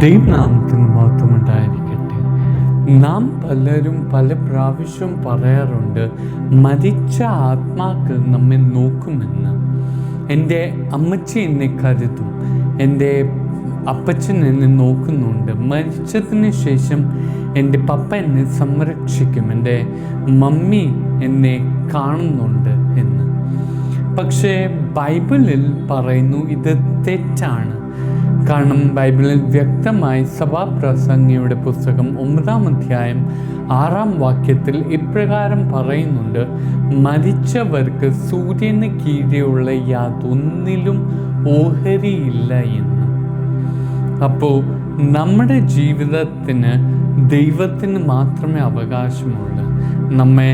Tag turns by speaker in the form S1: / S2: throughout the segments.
S1: ദൈവനാമത്തിന് മഹത്വമുണ്ടായിരിക്കട്ടെ. നാം പലരും പല പ്രാവശ്യം പറയാറുണ്ട്, മരിച്ച ആത്മാക്കൾ നമ്മെ നോക്കുമെന്ന്. എൻ്റെ അമ്മച്ചി എന്നെ കരുതും, എൻ്റെ അപ്പച്ചൻ എന്നെ നോക്കുന്നുണ്ട്, മരിച്ചതിന് ശേഷം എൻ്റെ പപ്പ എന്നെ സംരക്ഷിക്കും, എൻ്റെ മമ്മി എന്നെ കാണുന്നുണ്ട് എന്ന്. പക്ഷേ ബൈബിളിൽ പറയുന്നു ഇത് തെറ്റാണ്. കാരണം ബൈബിളിൽ വ്യക്തമായി സഭാപ്രസംഗിയുടെ പുസ്തകം 9-ാം അധ്യായം 6-ാം വാക്യത്തിൽ ഇപ്രകാരം പറയുന്നുണ്ട്, മരിച്ചവർക്ക് സൂര്യന് കീഴെയുള്ള യാതൊന്നിലും ഓഹരിയില്ല എന്ന്. അപ്പോൾ നമ്മുടെ ജീവിതത്തിന് ദൈവത്തിന് മാത്രമേ അവകാശമുള്ളൂ. നമ്മെ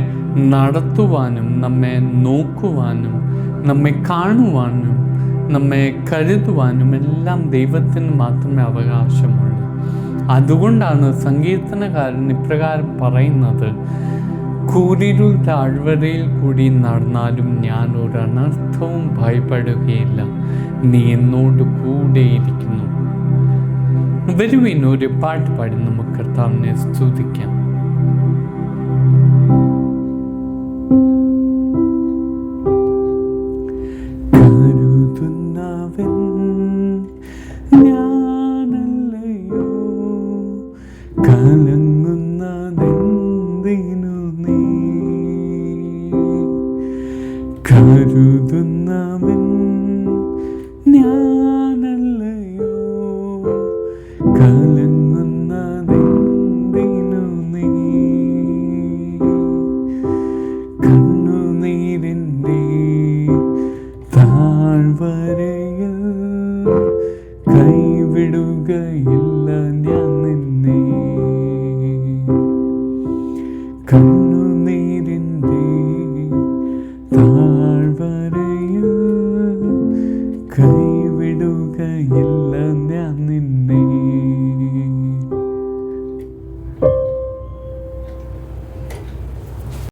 S1: നടത്തുവാനും നമ്മെ നോക്കുവാനും നമ്മെ കാണുവാനും നമ്മെ കരുതുവാനും എല്ലാം ദൈവത്തിന് മാത്രമേ അവകാശമുള്ളൂ. അതുകൊണ്ടാണ് സങ്കീർത്തനകാരൻ ഇപ്രകാരം പറയുന്നത്, കൂരിരുൾ താഴ്വരയിൽ കൂടി നടന്നാലും ഞാൻ ഒരു അനർത്ഥവും ഭയപ്പെടുകയില്ല, നീ എന്നോട് കൂടെയിരിക്കുന്നു. വരുവിൻ, ഒരു പാട്ട് പാടി നമുക്ക് കർത്താവിനെ സ്തുതിക്കാം. ഞാനല്ലയോ കലങ്ങുന്നതെന്തിനു നീ, കരുതുന്നവൻ ഞാനല്ലയോ കലങ്ങുന്നതെന്തിനു നീ, കണ്ണുനീരിൻ്റെ താഴ്വരയിൽ കൈവിടുകയില്ല ഞാൻ നിന്നെ, കണ്ണുനീരിൻ്റെ താഴ്വരയിൽ കൈ